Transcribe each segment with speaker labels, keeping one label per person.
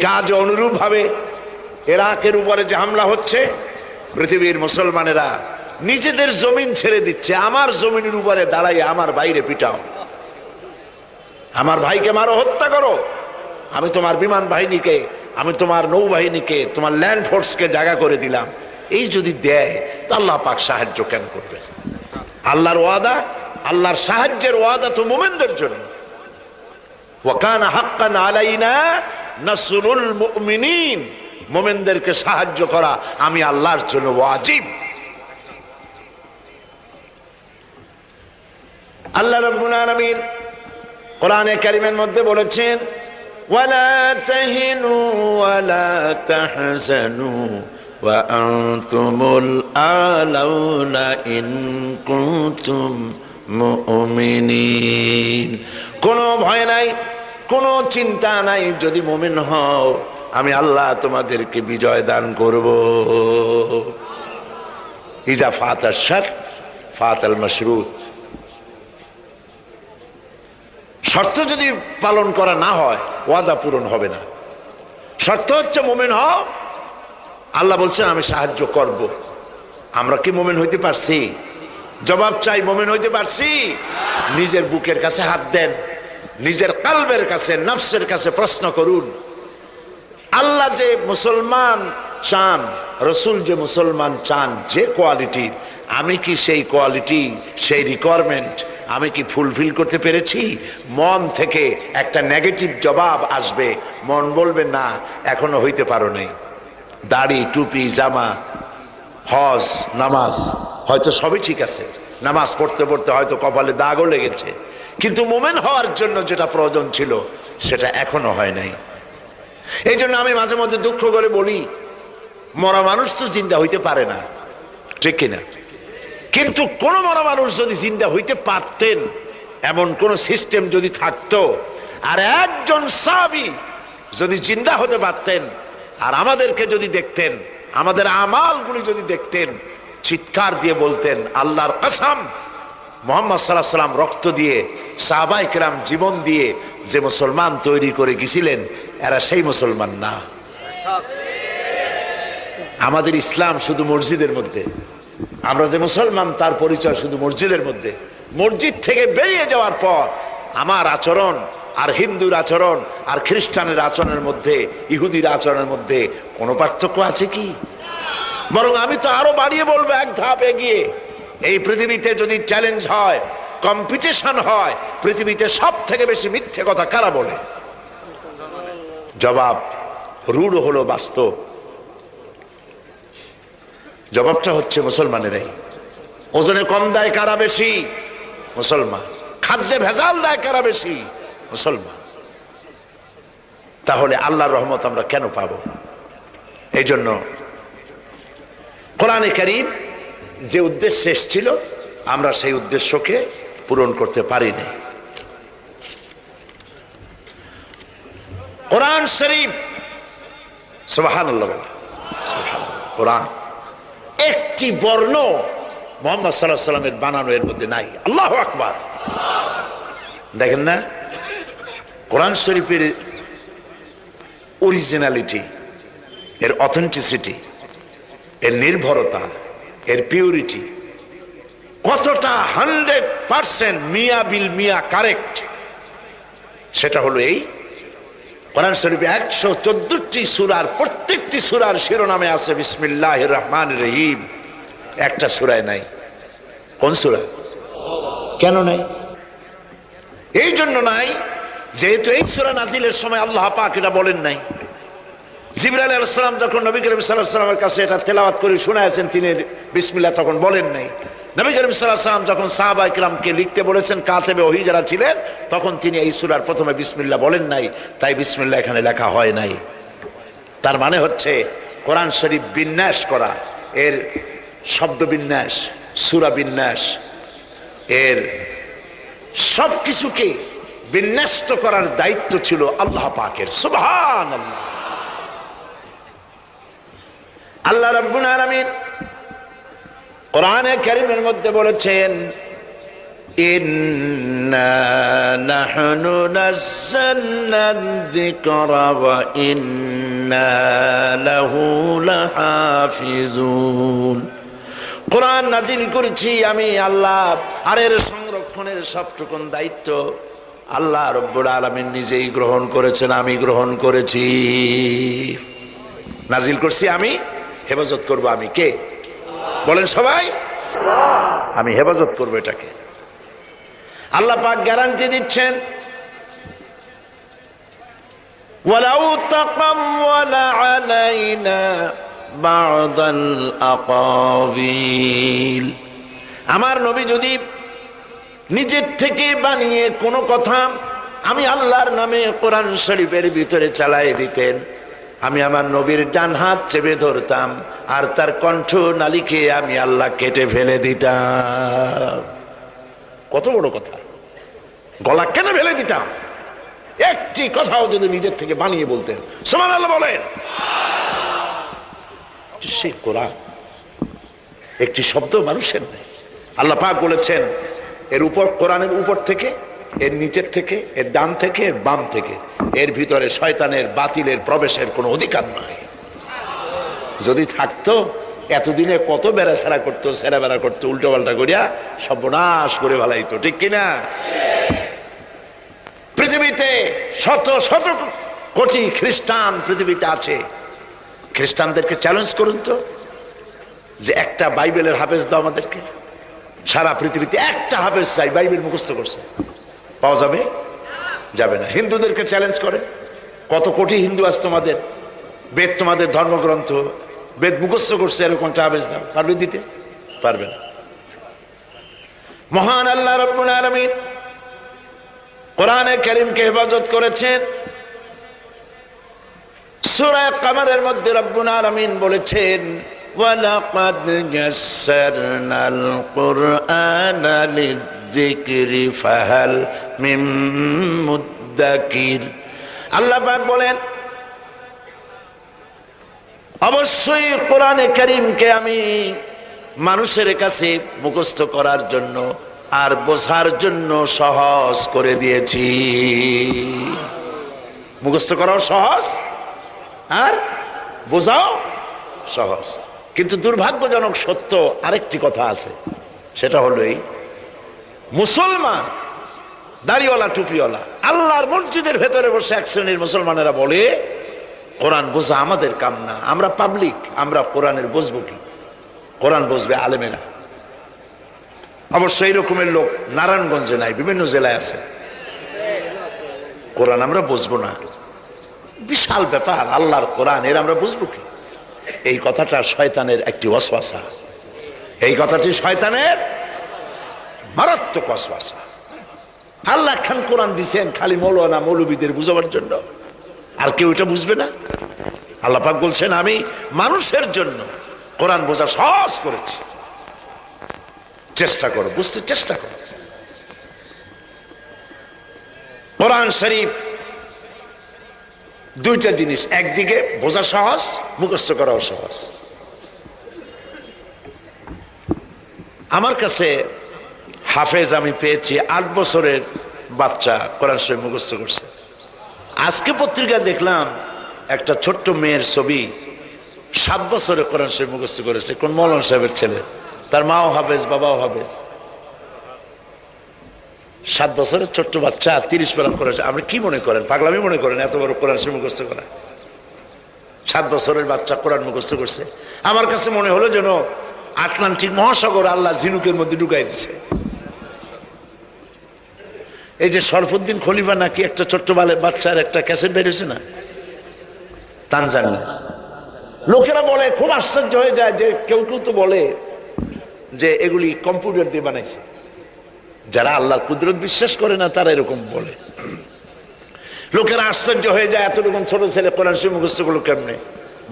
Speaker 1: ঠিক আজ অনুরূপ ভাবে ইরাকের উপরে যে হামলা হচ্ছে, পৃথিবীর মুসলমানেরা নিজেদের জমিন ছেড়ে দিচ্ছে। আমার জমিনের উপরে দাঁড়াইয়ে আমার বাইরে পিটাও, আমার ভাইকে মারো, হত্যা করো, আমি তোমার বিমান বাহিনীকে, আমি তোমার নৌবাহিনীকে, তোমার ল্যান্ড ফোর্সকে জায়গা করে দিলাম। এই যদি দেয় তা আল্লাহ পাক সাহায্য কেন করবে? আল্লাহর ওয়াদা, আল্লাহর সাহায্যের ওয়াদা তো মুমিনদের জন্য। ওয়া কানা হাক্কান আলাইনা নাসরুল মুমিনিন, মুমিনদেরকে সাহায্য করা আমি আল্লাহর জন্য ওয়াজিব। আল্লাহ রাব্বুল আলামিন কোরআনে কারীমের মধ্যে বলেছেন, ওয়ালা তাহিনু ওয়ালা তাহজানু ওয়া আনতুমুল আলাউনা ইন কুনতুম মুমিনিন। কোনো ভয় নাই, কোনো চিন্তা নাই, যদি মুমিন হও আমি আল্লাহ তোমাদেরকে বিজয় দান করব। ইজা ফাতাশ শার ফাতাল মাশরুত। শর্ত যদি পালন করা না হয় ওয়াদা পূরণ হবে না। শর্ত হচ্ছে মুমিন হও, আল্লাহ বলছেন আমি সাহায্য করব। আমরা কি মুমিন হইতে পারছি? জবাব চাই, মুমিন হইতে পারছি? নিজের বুকের কাছে হাত দেন, নিজের কলবের কাছে, নফসের কাছে প্রশ্ন করুন। আল্লাহ যে মুসলমান চান, রসুল যে মুসলমান চান, যে কোয়ালিটির, আমি কি সেই কোয়ালিটি, সেই রিকোয়ারমেন্ট আমি কি ফুলফিল করতে পেরেছি? মন থেকে একটা নেগেটিভ জবাব আসবে, মন বলবে না এখনো হইতে পারো নাই। দাড়ি, টুপি, জামা, হজ, নামাজ হয়তো সবই ঠিক আছে, নামাজ পড়তে পড়তে হয়তো কপালে দাগও লেগেছে, কিন্তু মুমিন হওয়ার জন্য যেটা প্রয়োজন ছিল সেটা এখনো হয় নাই। এই জন্য আমি মাঝে মধ্যে দুঃখ করে বলি, মরা মানুষ তো জিন্দা হইতে পারে না, ঠিক কিনা? কিন্তু কোন মরা মানুষ যদি জিন্দা হইতে পারতেন, এমন কোন সিস্টেম যদি থাকতো, আর একজন সাহাবী যদি জিন্দা হতে পারতেন, আর আমাদেরকে যদি দেখতেন, আমাদের আমালগুলি যদি দেখতেন, চিৎকার দিয়ে বলতেন আল্লাহর কসম, মুহাম্মদ সাল্লাল্লাহু আলাইহি সাল্লাম রক্ত দিয়ে, সাহাবায়ে কেরাম জীবন দিয়ে যে মুসলমান তৈরি করে গেছিলেন, এরা সেই মুসলমান না। আমাদের ইসলাম শুধু মসজিদের মধ্যে, আমরা যে মুসলমান তার পরিচয় শুধু মসজিদের মধ্যে। মসজিদ থেকে বেরিয়ে যাওয়ার পর আমার আচরণ আর হিন্দুর আচরণ আর খ্রিস্টানের আচরণের মধ্যে, ইহুদির আচরণের মধ্যে কোনো পার্থক্য আছে কি? বরং আমি তো আরো বাড়িয়ে বলবো, এক ধাপ এগিয়ে। এই পৃথিবীতে যদি চ্যালেঞ্জ হয়, কম্পিটিশন হয়, পৃথিবীতে সব থেকে বেশি মিথ্যে কথা কারা বলে? জবাব রূঢ় হলো বাস্তব, জবাবটা হচ্ছে মুসলমানেরাই। ওজনে কম দেয় কারা বেশি? মুসলমান। খাদ্যে ভেজাল দেয় কারা বেশি? মুসলমান। তাহলে আল্লাহর রহমত আমরা কেন পাবো? এই জন্য কোরআনে কারীম যে উদ্দেশ্যে এসেছিল, আমরা সেই উদ্দেশ্যকে পূরণ করতে পারিনি। কোরআন শরীফ, সুবহানাল্লাহ, কোরআন একটি বর্ণ মুহাম্মদ সাল্লাল্লাহু আলাইহি সাল্লামের বানানো এর মধ্যে নাই। আল্লাহু আকবার। দেখেন না কোরআন শরীফের অরিজিনালিটি, এর অথেন্টিসিটি, এর নির্ভরতা, এর পিউরিটি কতটা 100% মিয়া বিল মিয়া কারেক্ট, সেটা হলো এই কোরআন শরীফে 114টি সূরার প্রত্যেকটি সূরার শিরোনামে আছে বিসমিল্লাহির রহমানির রহিম। একটা সূরায় নাই। কোন সূরা? কেন নাই? এই জন্য নাই যেহেতু এই সূরা নাজিলের সময় আল্লাহ পাক এটা বলেন নাই। জিবরাইল আলাইহিস সালাম যখন নবী করিম সাল্লাল্লাহু আলাইহি ওয়াসাল্লামের কাছে এটা তেলাওয়াত করে শোনায়েছেন, তিনি বিসমিল্লাহ তখন বলেন নাই। নবী করিম সাল্লাল্লাহু আলাইহি ওয়াসাল্লাম যখন সাহাবায়ে কিরামকে লিখতে বলেছেন, কাতেবে ওহী যারা ছিলেন, তখন তিনি এই সূরার প্রথমে বিসমিল্লাহ বলেন নাই, তাই বিসমিল্লাহ এখানে লেখা হয় নাই। তার মানে হচ্ছে কোরআন শরীফ বিন্যাস করা, এর শব্দ বিন্যাস, সূরা বিন্যাস, এর সবকিছুকে বিন্যস্ত করার দায়িত্ব ছিল আল্লাহ পাকের। সুবহানাল্লাহ। আল্লাহ রাব্বুল আলামিন কোরআনে কারীমের মধ্যে বলেছেন, ইন্না নাহনু নাযালনা যিকরা ওয়া ইন্না লাহু লাহাফিজুন। কোরআন নাজিল করেছি আমি আল্লাহ, আর এর সংরক্ষণের সবটুকুন দায়িত্ব আল্লাহ রব্বুল আলামিন নিজেই গ্রহণ করেছেন, আমি গ্রহণ করেছি। নাজিল করছি আমি, হেফাজত করব আমি। কে বলেন সবাই? আমি হেফাজত করব এটাকে। আল্লাহ পাক গ্যারান্টি দিচ্ছেন, ওয়ালাউ তাকাওয়ালা আলাইনা বা'দাল আকাবিল। আমার নবী যদি নিজের থেকে বানিয়ে কোনো কথা আমি আল্লাহর নামে কোরআন শরীফের ভিতরে চালায় দিতেন, আমি আমার নবীর ডান হাত চেপে ধরতাম আর তার কণ্ঠ নালীকে আমি আল্লাহ কেটে ফেলে দিতাম। কত বড় কথা! গলা কেটে ফেলে দিতাম একটি কথাও যদি নিজের থেকে বানিয়ে বলতেন। সুবহানাল্লাহ বলেন। সেই কোরআন একটি শব্দ মানুষের নেই। আল্লাহ পাক বলেছেন এর উপর, কোরআনের উপর থেকে, এর নিচের থেকে, এর ডান থেকে, এর বাম থেকে, এর ভিতরে শয়তানের বাতিলের প্রবেশের কোনো অধিকার নাই। যদি থাকতো এতদিনে কত বেড়াছেড়া করতো, সেরা বেড়া করতো, উল্টো পাল্টা করিয়া সর্বনাশ করে ফেলাইতো, ঠিক কিনা? পৃথিবীতে শত শত কোটি খ্রিস্টান পৃথিবীতে আছে। খ্রিস্টানদেরকে চ্যালেঞ্জ করুন তো যে একটা বাইবেলের হাফেজ দাও আমাদেরকে। সারা পৃথিবীতে একটা হাফেজ চাই, বাইবেল মুখস্থ করছে, পাওয়া যাবে? যাবে না। হিন্দুদেরকে চ্যালেঞ্জ করে, কত কোটি হিন্দু আছে তোমাদের, বেদ তোমাদের ধর্মগ্রন্থ, বেদ মুখস্থ করছে, এরকম একটা হাফেজ দাও, পারবে দিতে? পারবে না। মহান আল্লাহ রাব্বুল আলামিন কোরআনে কারীমকে হেফাজত করেছেন। সূরা কামারের মধ্যে রব্বুল আলামিন বলেছেন, ওয়ালাকাদ ইয়াসসারনাল কুরআনা লিযিকরি ফাহাল মিন মুদ্দাকির। আল্লাহ পাক বলেন অবশ্যই কোরআনে কারীমকে আমি মানুষের কাছে মুখস্থ করার জন্য আর বোঝার জন্য সহজ করে দিয়েছি। মুখস্থ করাও সহজ আর বোঝাও সহজ। কিন্তু দুর্ভাগ্যজনক সত্য আরেকটি কথা আছে, সেটা হলো এই, মুসলমান দাড়িওয়ালা টুপিওয়ালা আল্লাহর মসজিদের ভেতরে বসে এক শ্রেণীর মুসলমানেরা বলে কোরআন বোঝা আমাদের কাম না, আমরা পাবলিক, আমরা কোরআনের বুঝবো কি? কোরআন বুঝবে আলেমেরা। অবশ্য এই রকমের লোক নারায়ণগঞ্জে নাই, বিভিন্ন জেলায় আছে। কোরআন আমরা বুঝবো না, বিশাল ব্যাপার, আল্লাহর কোরআন, এর আমরা বুঝবো কি? এই কথাটা শয়তানের একটি ওয়াসওয়াসা। এই কথাটি শয়তানের মারাত্মক ওয়াসওয়াসা। আল্লাহ খান কোরআন দিছেন খালি মৌলানা মৌলবীদের বুঝাবার জন্য, আর কেউ এটা বুঝবে না। আল্লাহ পাক বলছেন আমি মানুষের জন্য কোরআন বোঝা সহজ করেছি, চেষ্টা করো, বুঝতে চেষ্টা করো। কোরআন শরীফ দুইটা জিনিস, একদিকে বোঝা সহজ, মুখস্থ করাও সহজ। আমার কাছে হাফেজ আমি পেয়েছি 8 বছরের বাচ্চা কোরআন শরীফ মুখস্থ করছে। আজকে পত্রিকায় দেখলাম একটা ছোট্ট মেয়ের ছবি, 7 বছরে কোরআন শরীফ মুখস্থ করেছে, কোন মৌলানা সাহেবের ছেলে, তার মাও হাফেজ, বাবাও হাফেজ। 7 বছরের ছোট্ট বাচ্চা 30 পারা করেছে। আপনি কি মনে করেন, পাগলামি মনে করেন এত বড় কোরআন শরীফ মুখস্থ করা? 7 বছরের বাচ্চা কোরআন মুখস্থ করছে। আমার কাছে মনে হলো যেন আটলান্টিক মহাসাগর আল্লাহ ঝিনুকের মধ্যে ঢুকাই দিছে। এই যে শরফুদ্দিন খলিফা নাকি একটা ছোট্ট বাচ্চার একটা ক্যাসেট বেরিয়েছে না, তানজানিয়া। লোকেরা বলে, খুব আশ্চর্য হয়ে যায় যে কেউ কেউ তো বলে যে এগুলি কম্পিউটার দিয়ে বানাইছে। যারা আল্লাহর কুদরত বিশ্বাস করে না তারা এরকম বলে। লোকেরা আশ্চর্য হয়ে যায় এতটুকুন ছোট ছেলে কোরআন শরীফ মুখস্থ করলো কেমনে?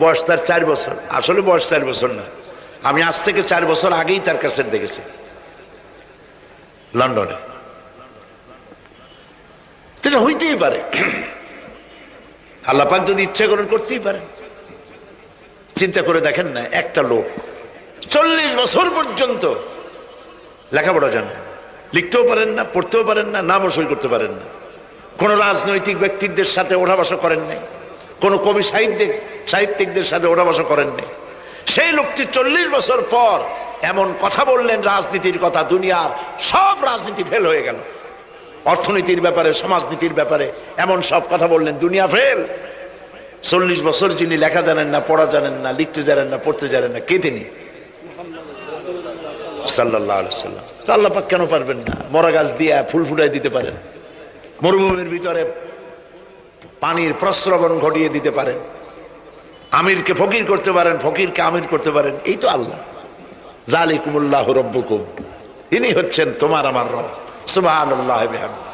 Speaker 1: বয়স তার 4 বছর। আসলে বয়স 4 বছর না, আমি আজ থেকে 4 বছর আগেই তার ক্যাসেট দেখেছি লন্ডনে। সেটা হইতেই পারে, আল্লাহ পাক যদি ইচ্ছা করেন করতেই পারেন। চিন্তা করে দেখেন না, একটা লোক 40 বছর পর্যন্ত লেখাপড়া জানে, লিখতেও পারেন না, পড়তেও পারেন না, নামও সই করতে পারেন না। কোন রাজনৈতিক ব্যক্তিদের সাথে ওঠা বসা করেন নাই, কোন কবি সাহিত্যিকদের সাথে ওঠা বসা করেন নাই। সেই লোকটি 40 বছর পর এমন কথা বললেন রাজনীতির কথা, দুনিয়ার সব রাজনীতি ফেল হয়ে গেল। অর্থনীতির ব্যাপারে, সমাজনীতির ব্যাপারে এমন সব কথা বললেন, দুনিয়া ফেল। 40 বছর যিনি লেখা জানেন না, পড়া জানেন না, লিখতে জানেন না, পড়তে জানেন না, কে তিনি? সাল্লাল্লাহু আলাইহি সাল্লাম। তো আল্লাহ পাক কেন পারবেন না? মরা গাছ দিয়ে ফুল ফুটাই দিতে পারেন, মরুভূমির ভিতরে পানির প্রস্রবণ ঘটিয়ে দিতে পারেন, আমিরকে ফকির করতে পারেন, ফকিরকে আমির করতে পারেন। এই তো আল্লাহ। যালিকুমুল্লাহু রাব্বুকুম, ইনি হচ্ছেন তোমার আমার রব। সুবহানাল্লাহি ওয়া বিহামদিহি।